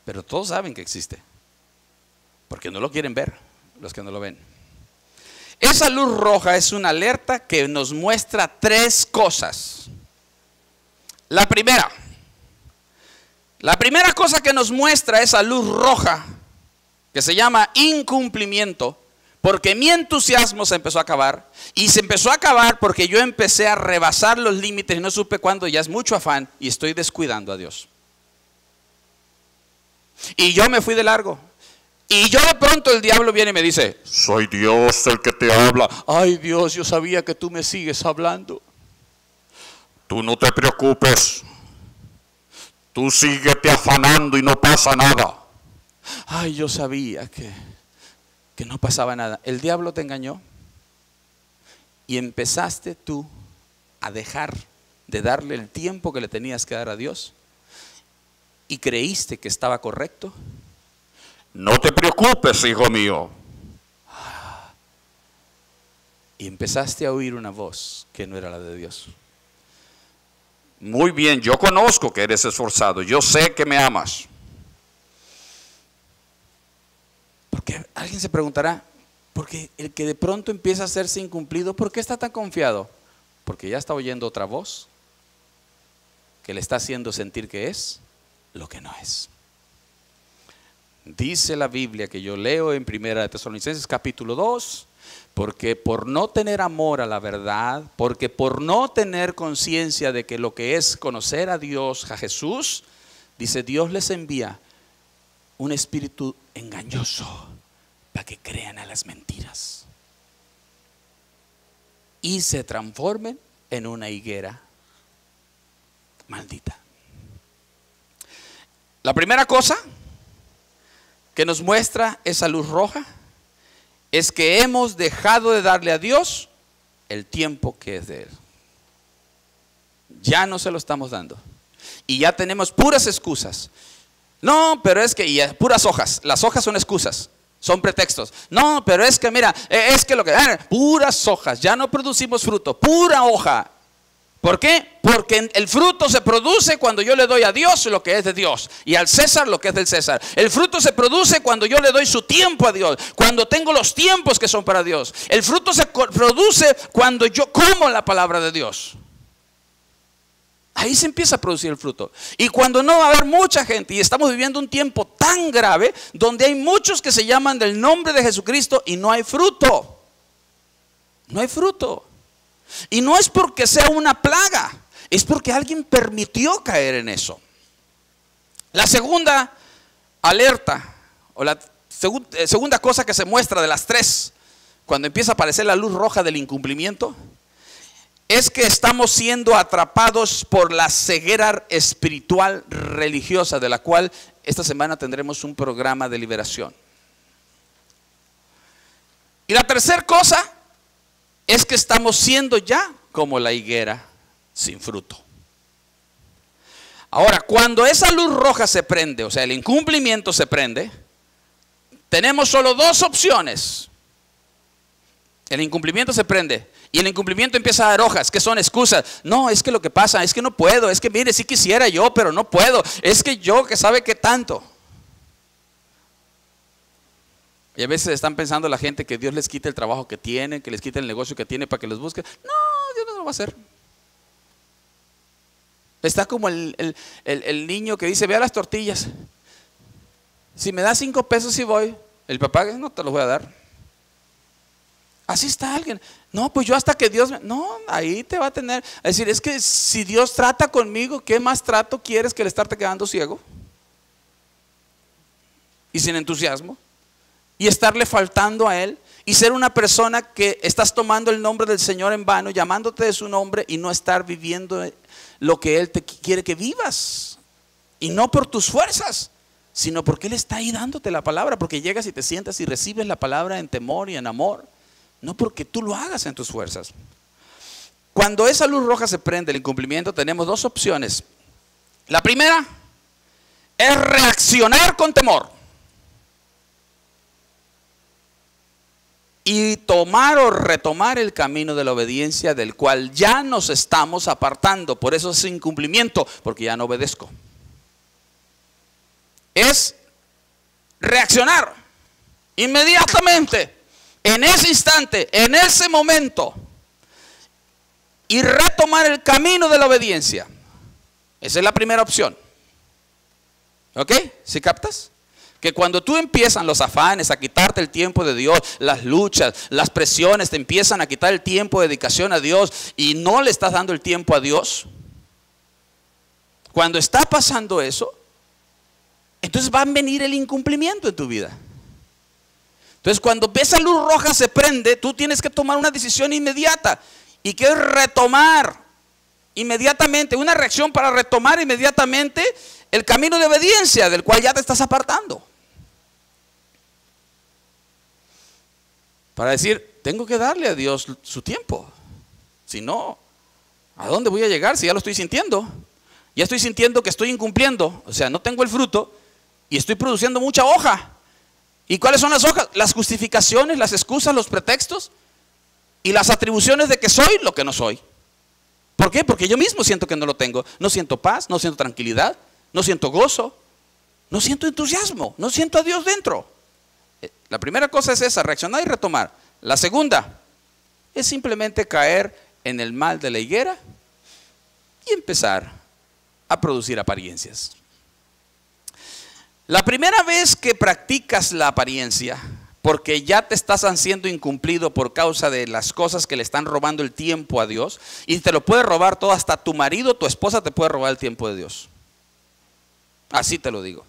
Pero todos saben que existe. Porque no lo quieren ver los que no lo ven. Esa luz roja es una alerta que nos muestra tres cosas. La primera cosa que nos muestra esa luz roja, que se llama incumplimiento, porque mi entusiasmo se empezó a acabar, y se empezó a acabar porque yo empecé a rebasar los límites y no supe cuándo, ya es mucho afán y estoy descuidando a Dios. Y yo me fui de largo. Y yo de pronto el diablo viene y me dice: soy Dios el que te habla. Ay Dios, yo sabía que tú me sigues hablando. Tú no te preocupes. Tú síguete afanando y no pasa nada. Ay, yo sabía que no pasaba nada. El diablo te engañó y empezaste tú a dejar de darle el tiempo que le tenías que dar a Dios y creíste que estaba correcto. No te preocupes, hijo mío. Y empezaste a oír una voz que no era la de Dios. Muy bien, yo conozco que eres esforzado, yo sé que me amas. Porque alguien se preguntará, porque el que de pronto empieza a hacerse incumplido, ¿por qué está tan confiado? Porque ya está oyendo otra voz que le está haciendo sentir que es lo que no es. Dice la Biblia que yo leo en 1 Tesalonicenses capítulo 2, porque por no tener amor a la verdad, porque por no tener conciencia de que lo que es conocer a Dios, a Jesús, dice, Dios les envía un espíritu engañoso para que crean a las mentiras y se transformen en una higuera maldita. La primera cosa que nos muestra esa luz roja es que hemos dejado de darle a Dios el tiempo que es de Él. Ya no se lo estamos dando y ya tenemos puras excusas. No, pero es que, y puras hojas. Las hojas son excusas, son pretextos. No, pero es que mira, es que puras hojas, ya no producimos fruto, pura hoja. ¿Por qué? Porque el fruto se produce cuando yo le doy a Dios lo que es de Dios y al César lo que es del César. El fruto se produce cuando yo le doy su tiempo a Dios, cuando tengo los tiempos que son para Dios. El fruto se produce cuando yo como la palabra de Dios. Ahí se empieza a producir el fruto. Y cuando no va a haber mucha gente, y estamos viviendo un tiempo tan grave donde hay muchos que se llaman del nombre de Jesucristo y no hay fruto. No hay fruto. Y no es porque sea una plaga, es porque alguien permitió caer en eso. La segunda alerta, o la segunda cosa que se muestra de las tres, cuando empieza a aparecer la luz roja del incumplimiento, es que estamos siendo atrapados por la ceguera espiritual religiosa, de la cual esta semana tendremos un programa de liberación. Y la tercera cosa es que estamos siendo ya como la higuera sin fruto. Ahora, cuando esa luz roja se prende, o sea, el incumplimiento se prende, tenemos solo dos opciones. El incumplimiento se prende y el incumplimiento empieza a dar hojas, que son excusas. No, es que lo que pasa es que no puedo, es que mire, sí quisiera yo, pero no puedo. Es que yo, que sabe qué tanto. Y a veces están pensando la gente que Dios les quite el trabajo que tienen, que les quite el negocio que tienen para que los busquen. No, Dios no lo va a hacer. Está como el niño que dice, vea las tortillas. Si me das 5 pesos y voy. El papá, no te los voy a dar. Así está alguien. No, pues yo hasta que Dios no, ahí te va a tener. Es decir, es que si Dios trata conmigo, ¿qué más trato quieres que el estarte quedando ciego? Y sin entusiasmo. Y estarle faltando a Él. Y ser una persona que estás tomando el nombre del Señor en vano, llamándote de su nombre y no estar viviendo lo que Él te quiere que vivas. Y no por tus fuerzas, sino porque Él está ahí dándote la palabra. Porque llegas y te sientas y recibes la palabra en temor y en amor. No porque tú lo hagas en tus fuerzas. Cuando esa luz roja se prende, el incumplimiento, tenemos dos opciones. La primera es reaccionar con temor y tomar o retomar el camino de la obediencia, del cual ya nos estamos apartando. Por eso es incumplimiento, porque ya no obedezco. Es reaccionar inmediatamente, en ese instante, en ese momento, y retomar el camino de la obediencia. Esa es la primera opción. ¿Ok? ¿Sí captas? Que cuando tú empiezan los afanes a quitarte el tiempo de Dios, las luchas, las presiones te empiezan a quitar el tiempo de dedicación a Dios y no le estás dando el tiempo a Dios, cuando está pasando eso, entonces va a venir el incumplimiento en tu vida. Entonces cuando esa luz roja se prende, tú tienes que tomar una decisión inmediata. Y que es retomar inmediatamente, una reacción para retomar inmediatamente el camino de obediencia del cual ya te estás apartando. Para decir, tengo que darle a Dios su tiempo. Si no, ¿a dónde voy a llegar si ya lo estoy sintiendo? Ya estoy sintiendo que estoy incumpliendo, o sea, no tengo el fruto y estoy produciendo mucha hoja. ¿Y cuáles son las hojas? Las justificaciones, las excusas, los pretextos y las atribuciones de que soy lo que no soy. ¿Por qué? Porque yo mismo siento que no lo tengo. No siento paz, no siento tranquilidad, no siento gozo, no siento entusiasmo, no siento a Dios dentro. La primera cosa es esa, reaccionar y retomar. La segunda es simplemente caer en el mal de la higuera y empezar a producir apariencias. La primera vez que practicas la apariencia, porque ya te estás haciendo incumplido por causa de las cosas que le están robando el tiempo a Dios, y te lo puede robar todo, hasta tu marido, tu esposa te puede robar el tiempo de Dios. Así te lo digo.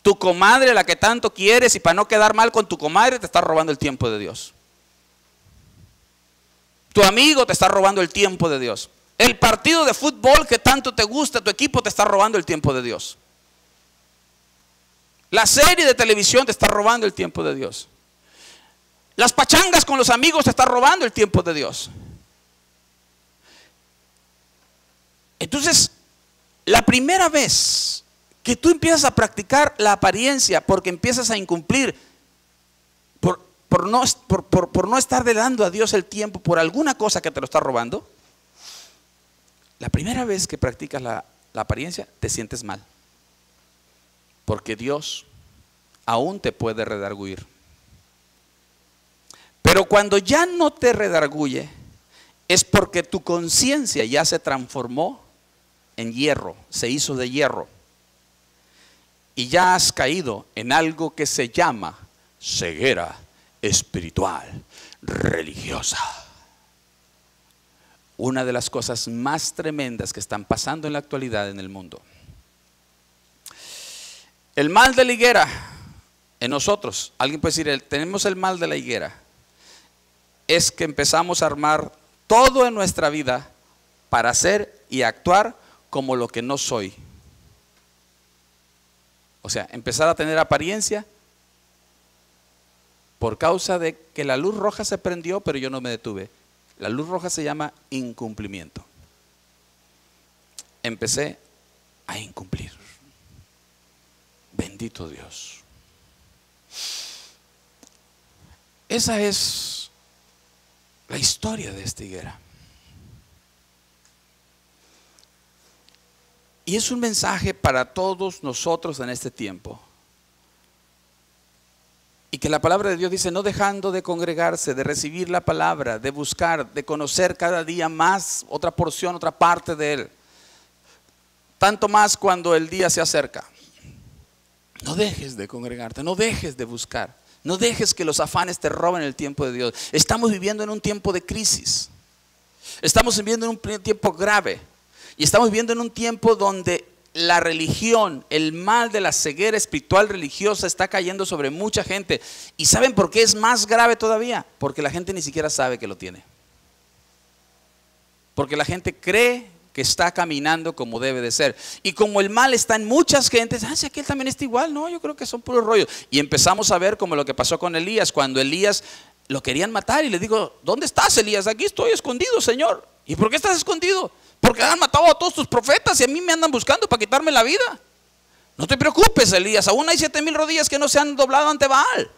Tu comadre, la que tanto quieres, y para no quedar mal con tu comadre, te está robando el tiempo de Dios. Tu amigo te está robando el tiempo de Dios. El partido de fútbol que tanto te gusta, tu equipo te está robando el tiempo de Dios. La serie de televisión te está robando el tiempo de Dios. Las pachangas con los amigos te están robando el tiempo de Dios. Entonces, la primera vez que tú empiezas a practicar la apariencia porque empiezas a incumplir, por no estarle dando a Dios el tiempo por alguna cosa que te lo está robando. La primera vez que practicas la apariencia, te sientes mal, porque Dios aún te puede redarguir. Pero cuando ya no te redarguye, es porque tu conciencia ya se transformó en hierro, se hizo de hierro, y ya has caído en algo que se llama ceguera espiritual, religiosa. Una de las cosas más tremendas que están pasando en la actualidad en el mundo. El mal de la higuera en nosotros, alguien puede decir, tenemos el mal de la higuera, es que empezamos a armar todo en nuestra vida para hacer y actuar como lo que no soy. O sea, empezar a tener apariencia por causa de que la luz roja se prendió, pero yo no me detuve. La luz roja se llama incumplimiento. Empecé a incumplir. Bendito Dios. Esa es la historia de esta higuera. Y es un mensaje para todos nosotros en este tiempo. Y que la palabra de Dios dice, no dejando de congregarse, de recibir la palabra, de buscar, de conocer cada día más otra porción, otra parte de Él. Tanto más cuando el día se acerca. No dejes de congregarte, no dejes de buscar. No dejes que los afanes te roben el tiempo de Dios. Estamos viviendo en un tiempo de crisis. Estamos viviendo en un tiempo grave. Y estamos viviendo en un tiempo donde la religión, el mal de la ceguera espiritual religiosa está cayendo sobre mucha gente. ¿Y saben por qué es más grave todavía? Porque la gente ni siquiera sabe que lo tiene. Porque la gente cree que está caminando como debe de ser. Y como el mal está en muchas gentes, si aquel también está igual, no, yo creo que son puros rollos. Y empezamos a ver como lo que pasó con Elías, cuando Elías lo querían matar y le dijo, ¿dónde estás, Elías? Aquí estoy escondido, Señor. ¿Y por qué estás escondido? Porque han matado a todos tus profetas y a mí me andan buscando para quitarme la vida. No te preocupes, Elías, aún hay 7,000 rodillas que no se han doblado ante Baal.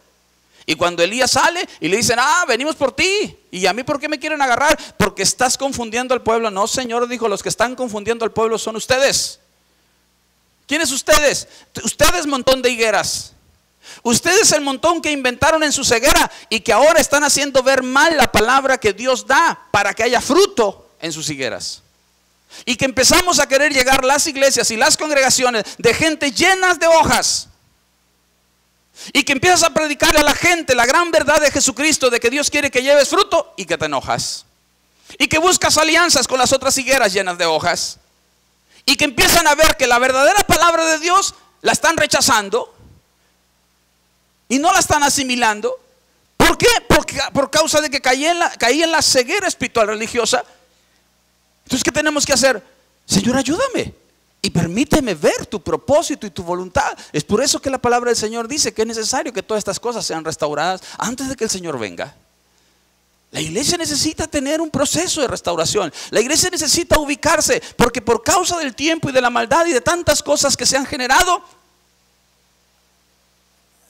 Y cuando Elías sale y le dicen, venimos por ti. ¿Y a mí por qué me quieren agarrar? Porque estás confundiendo al pueblo. No, Señor, dijo, los que están confundiendo al pueblo son ustedes. ¿Quiénes ustedes? Ustedes, montón de higueras. Ustedes, el montón que inventaron en su ceguera y que ahora están haciendo ver mal la palabra que Dios da para que haya fruto en sus higueras. Y que empezamos a querer llegar las iglesias y las congregaciones de gente llenas de hojas. Y que empiezas a predicarle a la gente la gran verdad de Jesucristo, de que Dios quiere que lleves fruto y que te enojas. Y que buscas alianzas con las otras higueras llenas de hojas. Y que empiezan a ver que la verdadera palabra de Dios la están rechazando y no la están asimilando. ¿Por qué? Porque por causa de que caí en la ceguera espiritual religiosa. Entonces, ¿qué tenemos que hacer? Señor, ayúdame y permíteme ver tu propósito y tu voluntad. Es por eso que la palabra del Señor dice que es necesario que todas estas cosas sean restauradas antes de que el Señor venga. La iglesia necesita tener un proceso de restauración. La iglesia necesita ubicarse, porque por causa del tiempo y de la maldad y de tantas cosas que se han generado,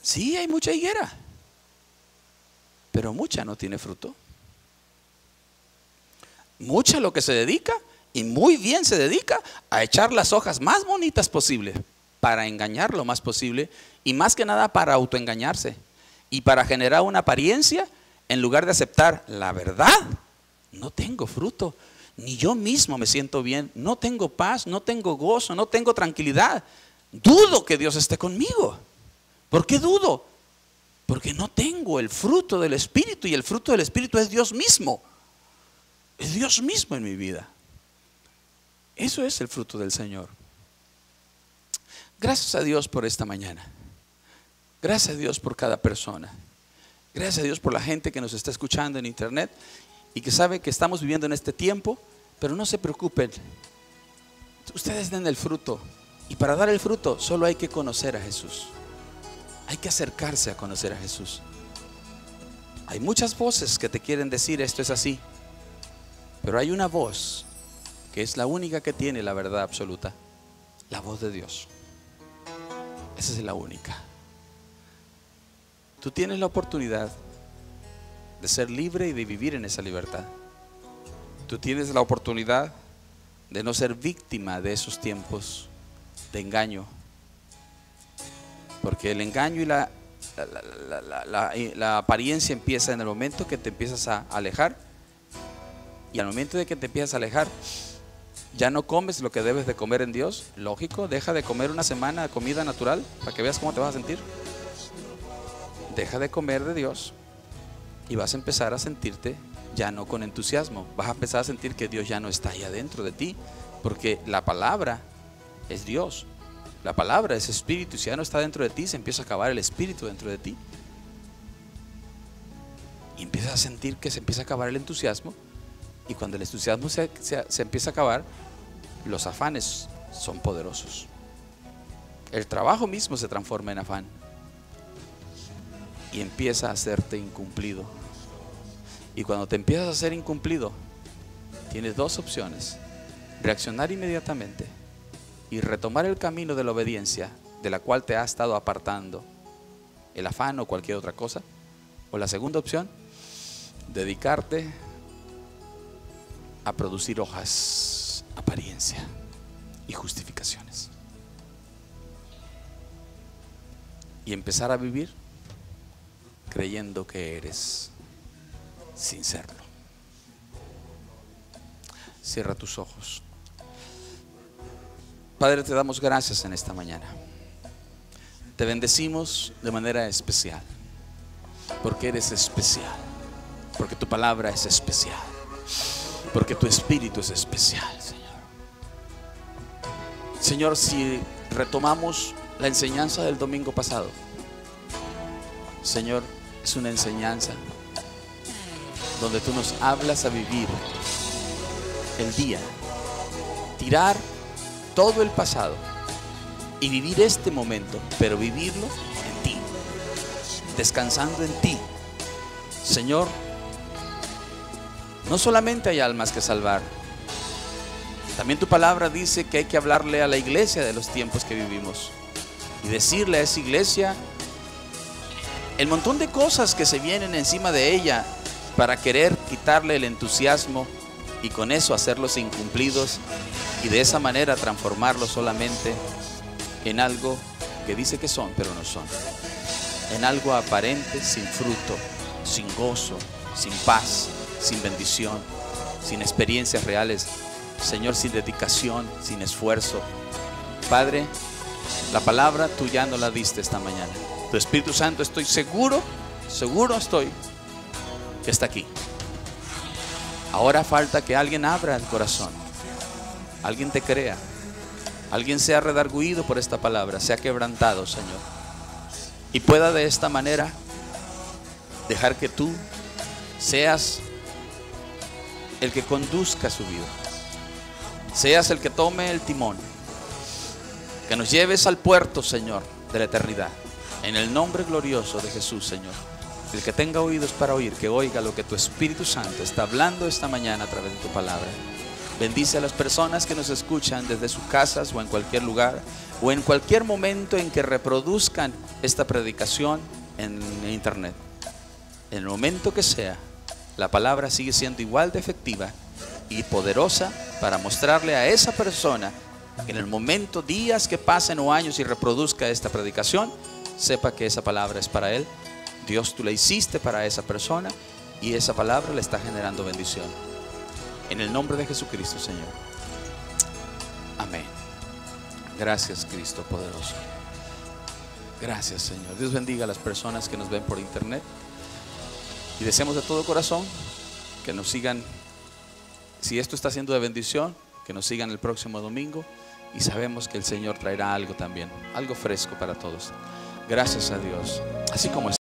sí hay mucha higuera, pero mucha no tiene fruto. Mucha lo que se dedica, y muy bien se dedica, a echar las hojas más bonitas posible, para engañar lo más posible, y más que nada para autoengañarse, y para generar una apariencia, en lugar de aceptar la verdad. No tengo fruto, ni yo mismo me siento bien, no tengo paz, no tengo gozo, no tengo tranquilidad. Dudo que Dios esté conmigo. ¿Por qué dudo? Porque no tengo el fruto del Espíritu, y el fruto del Espíritu es Dios mismo. Es Dios mismo en mi vida. Eso es el fruto del Señor. Gracias a Dios por esta mañana. Gracias a Dios por cada persona. Gracias a Dios por la gente que nos está escuchando en internet y que sabe que estamos viviendo en este tiempo, pero no se preocupen. Ustedes den el fruto, y para dar el fruto solo hay que conocer a Jesús. Hay que acercarse a conocer a Jesús. Hay muchas voces que te quieren decir esto es así, pero hay una voz que es la única que tiene la verdad absoluta, la voz de Dios. Esa es la única. Tú tienes la oportunidad de ser libre y de vivir en esa libertad. Tú tienes la oportunidad de no ser víctima de esos tiempos de engaño, porque el engaño y la apariencia empieza en el momento que te empiezas a alejar, y al momento de que te empiezas a alejar ya no comes lo que debes de comer en Dios. Lógico, deja de comer una semana de comida natural para que veas cómo te vas a sentir. Deja de comer de Dios y vas a empezar a sentirte ya no con entusiasmo. Vas a empezar a sentir que Dios ya no está ahí adentro de ti, porque la palabra es Dios, la palabra es espíritu, y si ya no está dentro de ti, se empieza a acabar el espíritu dentro de ti y empiezas a sentir que se empieza a acabar el entusiasmo. Y cuando el entusiasmo se empieza a acabar, los afanes son poderosos. El trabajo mismo se transforma en afán y empieza a hacerte incumplido. Y cuando te empiezas a hacer incumplido, tienes dos opciones: reaccionar inmediatamente y retomar el camino de la obediencia, de la cual te ha estado apartando el afán o cualquier otra cosa. O la segunda opción, dedicarte a producir hojas, apariencia y justificaciones, y empezar a vivir creyendo que eres sin serlo. Cierra tus ojos. Padre, te damos gracias en esta mañana. Te bendecimos de manera especial, porque eres especial, porque tu palabra es especial, porque tu espíritu es especial, Señor. Señor, si retomamos la enseñanza del domingo pasado, Señor, es una enseñanza donde tú nos hablas a vivir el día, tirar todo el pasado y vivir este momento, pero vivirlo en ti, descansando en ti. Señor, no solamente hay almas que salvar, también tu palabra dice que hay que hablarle a la iglesia de los tiempos que vivimos y decirle a esa iglesia el montón de cosas que se vienen encima de ella para querer quitarle el entusiasmo y con eso hacerlos incumplidos, y de esa manera transformarlos solamente en algo que dice que son pero no son, en algo aparente, sin fruto, sin gozo, sin paz, sin bendición, sin experiencias reales. Señor, sin dedicación, sin esfuerzo. Padre, la palabra tú ya no la diste esta mañana. Tu Espíritu Santo, estoy seguro estoy que está aquí. Ahora falta que alguien abra el corazón, alguien te crea, alguien sea redarguido por esta palabra, sea quebrantado, Señor, y pueda de esta manera dejar que tú seas el que conduzca su vida, seas el que tome el timón, que nos lleves al puerto, Señor, de la eternidad, en el nombre glorioso de Jesús, Señor. El que tenga oídos para oír, que oiga lo que tu Espíritu Santo está hablando esta mañana a través de tu palabra. Bendice a las personas que nos escuchan desde sus casas o en cualquier lugar, o en cualquier momento en que reproduzcan esta predicación en internet. En el momento que sea, la palabra sigue siendo igual de efectiva y poderosa para mostrarle a esa persona que en el momento, días que pasen o años y reproduzca esta predicación, sepa que esa palabra es para él. Dios, tú la hiciste para esa persona y esa palabra le está generando bendición. En el nombre de Jesucristo, Señor. Amén. Gracias, Cristo poderoso. Gracias, Señor. Dios bendiga a las personas que nos ven por internet. Y deseamos de todo corazón que nos sigan. Si esto está siendo de bendición, que nos sigan el próximo domingo. Y sabemos que el Señor traerá algo también, algo fresco para todos. Gracias a Dios. Así como